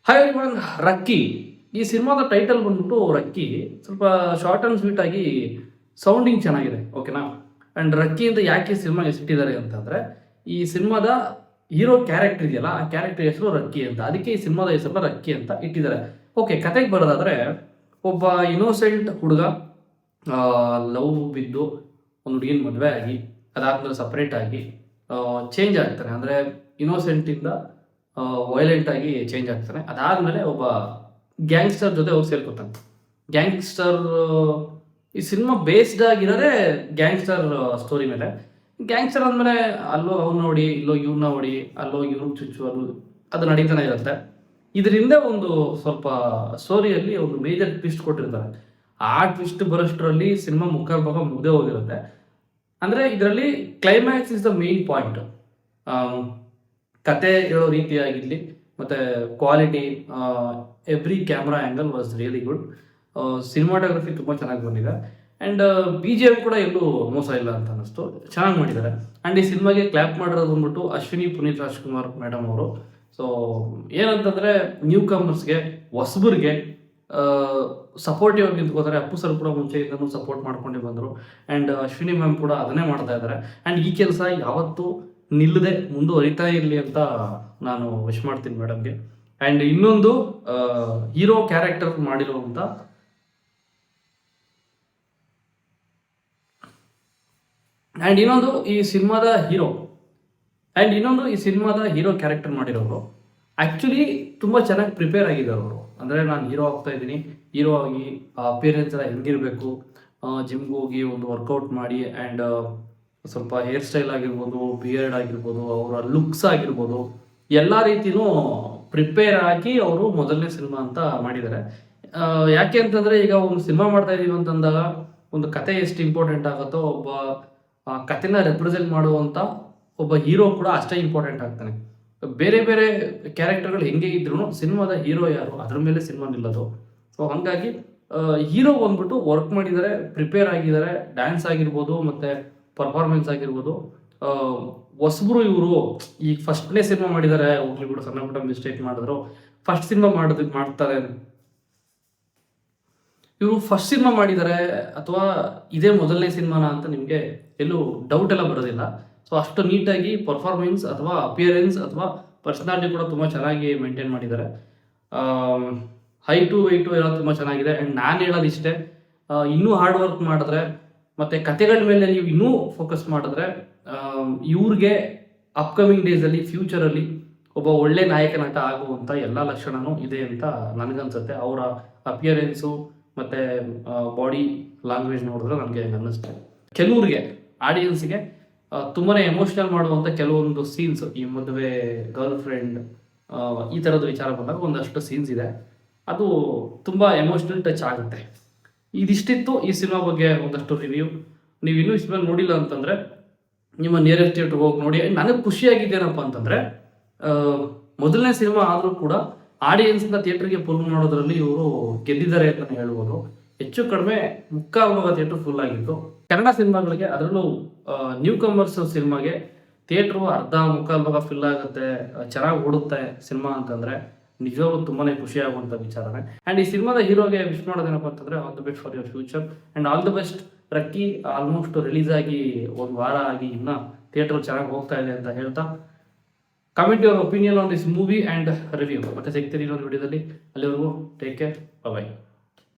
Hi everyone. ರಕ್ಕಿ ಈ ಸಿನಿಮಾದ title ಬಂದ್ಬಿಟ್ಟು ರಕ್ಕಿ. ಸ್ವಲ್ಪ ಶಾರ್ಟ್ ಆ್ಯಂಡ್ ಸ್ವೀಟ್ ಆಗಿ ಸೌಂಡಿಂಗ್ ಚೆನ್ನಾಗಿದೆ, ಓಕೆನಾ. ಆ್ಯಂಡ್ ರಕ್ಕಿ ಅಂತ ಯಾಕೆ ಸಿನಿಮಾ ಹೆಸರಿಟ್ಟಿದ್ದಾರೆ ಅಂತಂದರೆ, ಈ ಸಿನಿಮಾದ ಹೀರೋ ಕ್ಯಾರೆಕ್ಟರ್ ಇದೆಯಲ್ಲ, ಆ ಕ್ಯಾರೆಕ್ಟರ್ ಹೆಸರು ರಕ್ಕಿ ಅಂತ, ಅದಕ್ಕೆ ಈ ಸಿನಿಮಾದ ಹೆಸರನ್ನ ರಕ್ಕಿ ಅಂತ ಇಟ್ಟಿದ್ದಾರೆ. ಓಕೆ, ಕತೆಗೆ ಬರೋದಾದರೆ, ಒಬ್ಬ ಇನೋಸೆಂಟ್ ಹುಡುಗ ಲವ್ ಬಿದ್ದು ಒಂದು ಹುಡುಗಿನ ಮದುವೆ ಆಗಿ ಅದಾದ್ಮೇಲೆ ಸಪ್ರೇಟ್ ಆಗಿ ಚೇಂಜ್ ಆಗ್ತಾನೆ. ಅಂದರೆ ಇನೋಸೆಂಟಿಂದ ವೈಲೆಂಟ್ ಆಗಿ ಚೇಂಜ್ ಆಗ್ತಾನೆ. ಅದಾದಮೇಲೆ ಒಬ್ಬ ಗ್ಯಾಂಗ್ಸ್ಟರ್ ಜೊತೆ ಹೋಗಿ ಸೇರ್ಕೊತಾನೆ. ಗ್ಯಾಂಗ್ಸ್ಟರ್ ಈ ಸಿನಿಮಾ ಬೇಸ್ಡ್ ಆಗಿರೋದೇ ಗ್ಯಾಂಗ್ಸ್ಟರ್ ಸ್ಟೋರಿ ಮೇಲೆ. ಗ್ಯಾಂಗ್ಸ್ಟರ್ ಅಂದಮೇಲೆ ಅಲ್ಲೋ ಅವ್ನು ನೋಡಿ, ಇಲ್ಲೋ ಇವ್ನ ನೋಡಿ, ಅಲ್ಲೋ ಇವ್ರಿಗೆ ಚುಚ್ಚು, ಅದು ನಡೀತಾನೆ ಇರುತ್ತೆ. ಇದರಿಂದ ಒಂದು ಸ್ವಲ್ಪ ಸ್ಟೋರಿಯಲ್ಲಿ ಒಂದು ಮೇಜರ್ ಟ್ವಿಸ್ಟ್ ಕೊಟ್ಟಿರ್ತಾರೆ. ಆ ಟ್ವಿಸ್ಟ್ ಬರೋಷ್ಟರಲ್ಲಿ ಸಿನಿಮಾ ಮುಕ್ಕಾಲು ಭಾಗ ಮುಗ್ದೇ ಹೋಗಿರುತ್ತೆ. ಅಂದರೆ ಇದರಲ್ಲಿ climax is the main point. ಕತೆ ಹೇಳೋ ರೀತಿಯಾಗಿರಲಿ ಮತ್ತು quality, every camera angle was really good. Cinematography ತುಂಬ ಚೆನ್ನಾಗಿ ಬಂದಿದೆ. ಆ್ಯಂಡ್ BGM ಕೂಡ ಎಲ್ಲೂ ಮೋಸ ಇಲ್ಲ ಅಂತ ಅನ್ನಿಸ್ತು, ಚೆನ್ನಾಗಿ ಮಾಡಿದ್ದಾರೆ. ಆ್ಯಂಡ್ ಈ ಸಿನಿಮಾಗೆ ಕ್ಲ್ಯಾಪ್ ಮಾಡಿರೋದು ಬಂದ್ಬಿಟ್ಟು ಅಶ್ವಿನಿ ಪುನೀತ್ ರಾಜ್ಕುಮಾರ್ ಮೇಡಮ್ ಅವರು. ಸೊ ಏನಂತಂದರೆ, ನ್ಯೂ ಕಮರ್ಸ್ಗೆ, ಹೊಸಬರಿಗೆ ಸಪೋರ್ಟಿವ್ ಆಗಿ ನಿಂತ್ಕೋತಾರೆ. ಅಪ್ಪು ಸರ್ ಕೂಡ ಮುಂಚೆಯಿಂದನೂ ಸಪೋರ್ಟ್ ಮಾಡ್ಕೊಂಡೇ ಬಂದರು. ಆ್ಯಂಡ್ ಅಶ್ವಿನಿ ಮ್ಯಾಮ್ ಕೂಡ ಅದನ್ನೇ ಮಾಡ್ತಾ ಇದ್ದಾರೆ. ಆ್ಯಂಡ್ ಈ ಕೆಲಸ ಯಾವತ್ತೂ ನಿಲ್ಲದೆ ಮುಂದುವರಿತಾ ಇರಲಿ ಅಂತ ನಾನು ವಿಶ್ ಮಾಡ್ತೀನಿ ಮೇಡಮ್ಗೆ. ಆ್ಯಂಡ್ ಇನ್ನೊಂದು ಹೀರೋ ಕ್ಯಾರೆಕ್ಟರ್ ಮಾಡಿರುವಂಥ ಇನ್ನೊಂದು ಈ ಸಿನಿಮಾದ ಹೀರೋ ಕ್ಯಾರೆಕ್ಟರ್ ಮಾಡಿರೋರು ಆ್ಯಕ್ಚುಲಿ ತುಂಬ ಚೆನ್ನಾಗಿ ಪ್ರಿಪೇರ್ ಆಗಿದ್ದಾರೆ ಅವರು. ಅಂದರೆ ನಾನು ಹೀರೋ ಆಗ್ತಾ ಇದ್ದೀನಿ, ಹೀರೋ ಆಗಿ ಅಪಿಯರೆನ್ಸ್ ಎಲ್ಲ ಹೆಂಗಿರಬೇಕು, ಜಿಮ್ಗೆ ಹೋಗಿ ಒಂದು ವರ್ಕೌಟ್ ಮಾಡಿ, ಆ್ಯಂಡ್ ಸ್ವಲ್ಪ ಹೇರ್ ಸ್ಟೈಲ್ ಆಗಿರ್ಬೋದು, ಬಿಯರ್ಡ್ ಆಗಿರ್ಬೋದು, ಅವರ ಲುಕ್ಸ್ ಆಗಿರ್ಬೋದು, ಎಲ್ಲ ರೀತಿಯೂ ಪ್ರಿಪೇರ್ ಆಗಿ ಅವರು ಮೊದಲನೇ ಸಿನಿಮಾ ಅಂತ ಮಾಡಿದ್ದಾರೆ. ಯಾಕೆ ಅಂತಂದರೆ, ಈಗ ಒಂದು ಸಿನಿಮಾ ಮಾಡ್ತಾ ಇದ್ದೀವಿ ಅಂತಂದಾಗ ಒಂದು ಕತೆ ಎಷ್ಟು ಇಂಪಾರ್ಟೆಂಟ್ ಆಗುತ್ತೋ, ಒಬ್ಬ ಕತೆನ ರೆಪ್ರೆಸೆಂಟ್ ಮಾಡುವಂಥ ಒಬ್ಬ ಹೀರೋ ಕೂಡ ಅಷ್ಟೇ ಇಂಪಾರ್ಟೆಂಟ್ ಆಗ್ತಾನೆ. ಬೇರೆ ಬೇರೆ ಕ್ಯಾರೆಕ್ಟರ್ಗಳು ಹೆಂಗೆ ಇದ್ರೂ ಸಿನಿಮಾದ ಹೀರೋ ಯಾರು, ಅದ್ರ ಮೇಲೆ ಸಿನಿಮಾ ನಿಲ್ಲೋದು. ಸೊ ಹಾಗಾಗಿ ಹೀರೋ ಬಂದ್ಬಿಟ್ಟು ವರ್ಕ್ ಮಾಡಿದ್ದಾರೆ, ಪ್ರಿಪೇರ್ ಆಗಿದ್ದಾರೆ. ಡ್ಯಾನ್ಸ್ ಆಗಿರ್ಬೋದು ಮತ್ತು ಪರ್ಫಾರ್ಮೆನ್ಸ್ ಆಗಿರ್ಬೋದು. ಹೊಸಬ್ರು ಇವರು ಈಗ ಫಸ್ಟ್ನೇ ಸಿನಿಮಾ ಮಾಡಿದ್ದಾರೆ, ಹೋಗ್ಲಿ ಕೂಡ ಸಣ್ಣ ಪುಟ್ಟ ಮಿಸ್ಟೇಕ್ ಮಾಡಿದ್ರು. ಫಸ್ಟ್ ಸಿನಿಮಾ ಮಾಡ್ತಾರೆ ಇವರು, ಫಸ್ಟ್ ಸಿನಿಮಾ ಮಾಡಿದ್ದಾರೆ ಅಥವಾ ಇದೇ ಮೊದಲನೇ ಸಿನಿಮಾನ ಅಂತ ನಿಮಗೆ ಎಲ್ಲೂ ಡೌಟ್ ಎಲ್ಲ ಬರೋದಿಲ್ಲ. ಸೊ ಅಷ್ಟು ನೀಟಾಗಿ ಪರ್ಫಾರ್ಮೆನ್ಸ್ ಅಥವಾ ಅಪಿಯರೆನ್ಸ್ ಅಥವಾ ಪರ್ಸನಾಲಿಟಿ ಕೂಡ ತುಂಬ ಚೆನ್ನಾಗಿ ಮೇಂಟೈನ್ ಮಾಡಿದ್ದಾರೆ. ಹೈಟು ವೆಯ್ಟು ಎಲ್ಲ ತುಂಬ ಚೆನ್ನಾಗಿದೆ. ಆ್ಯಂಡ್ ನಾನು ಹೇಳೋದು ಇಷ್ಟೇ, ಇನ್ನೂ ಹಾರ್ಡ್ ವರ್ಕ್ ಮಾಡಿದ್ರೆ ಮತ್ತು ಕತೆಗಳ ಮೇಲೆ ನೀವು ಇನ್ನೂ ಫೋಕಸ್ ಮಾಡಿದ್ರೆ ಇವ್ರಿಗೆ ಅಪ್ಕಮಿಂಗ್ ಡೇಸಲ್ಲಿ, ಫ್ಯೂಚರಲ್ಲಿ ಒಬ್ಬ ಒಳ್ಳೆ ನಾಯಕ ನಟ ಆಗುವಂಥ ಎಲ್ಲ ಲಕ್ಷಣವೂ ಇದೆ ಅಂತ ನನಗನ್ಸುತ್ತೆ. ಅವರ ಅಪಿಯರೆನ್ಸು ಮತ್ತು ಬಾಡಿ ಲ್ಯಾಂಗ್ವೇಜ್ ನೋಡಿದ್ರೆ ನನಗೆ ಅನ್ನಿಸ್ತೆ. ಕೆಲವ್ರಿಗೆ ಆಡಿಯನ್ಸ್ಗೆ ತುಂಬಾ ಎಮೋಷ್ನಲ್ ಮಾಡುವಂಥ ಕೆಲವೊಂದು ಸೀನ್ಸ್, ಈ ಮದುವೆ, ಗರ್ಲ್ ಫ್ರೆಂಡ್, ಈ ಥರದ ವಿಚಾರ ಬಂದಾಗ ಒಂದಷ್ಟು ಸೀನ್ಸ್ ಇದೆ, ಅದು ತುಂಬ ಎಮೋಷ್ನಲ್ ಟಚ್ ಆಗುತ್ತೆ. ಇದಿಷ್ಟಿತ್ತು ಈ ಸಿನಿಮಾ ಬಗ್ಗೆ ಒಂದಷ್ಟು ರಿವ್ಯೂ. ನೀವು ಇನ್ನೂ ಸಿನಿಮಾ ನೋಡಿಲ್ಲ ಅಂತಂದರೆ ನಿಮ್ಮ ನಿಯರೆಸ್ಟ್ ಥಿಯೇಟ್ರಿಗೆ ಹೋಗಿ ನೋಡಿ. ನನಗೆ ಖುಷಿಯಾಗಿದ್ದೇನಪ್ಪ ಅಂತಂದರೆ, ಮೊದಲನೇ ಸಿನಿಮಾ ಆದರೂ ಕೂಡ ಆಡಿಯನ್ಸ್ನ ಥಿಯೇಟ್ರಿಗೆ ಫುಲ್ ಮಾಡೋದ್ರಲ್ಲಿ ಇವರು ಗೆದ್ದಿದ್ದಾರೆ ಅಂತಲೇ ಹೇಳ್ಬೋದು. ಹೆಚ್ಚು ಕಡಿಮೆ ಮುಕ್ಕಾಲು ಭಾಗ ಥಿಯೇಟ್ರ್ ಫುಲ್ ಆಗಿತ್ತು. ಕನ್ನಡ ಸಿನಿಮಾಗಳಿಗೆ, ಅದರಲ್ಲೂ ನ್ಯೂ ಕಮರ್ಸ್ ಸಿನಿಮಾಗೆ ಥಿಯೇಟ್ರು ಅರ್ಧ ಮುಕ್ಕಾಲು ಭಾಗ ಫಿಲ್ ಆಗುತ್ತೆ, ಚೆನ್ನಾಗಿ ಓಡುತ್ತೆ ಸಿನಿಮಾ ಅಂತಂದರೆ ನಿಜವಾಗ್ಲೂ ತುಂಬಾ ಖುಷಿ ಆಗುವಂಥ ವಿಚಾರನೇ. ಆ್ಯಂಡ್ ಈ ಸಿನಿಮಾದ ಹೀರೋಗೆ ವಿಶ್ ಮಾಡೋದೇನಪ್ಪ ಅಂತಂದರೆ, all the best for your future and all the best. ರಕ್ಕಿ almost release ಆಗಿ ಒಂದು ವಾರ ಆಗಿ ಇನ್ನೂ ಥಿಯೇಟ್ರ್ ಚೆನ್ನಾಗಿ ಹೋಗ್ತಾ ಇದೆ ಅಂತ ಹೇಳ್ತಾ, comment your opinion on this movie and review. ಮತ್ತೆ ಸಿಗ್ತೀರಿ ಇನ್ನೊಂದು ವಿಡಿಯೋದಲ್ಲಿ. ಅಲ್ಲಿವರೆಗೂ ಟೇಕ್ ಕೇರ್, ಬಾಯ್.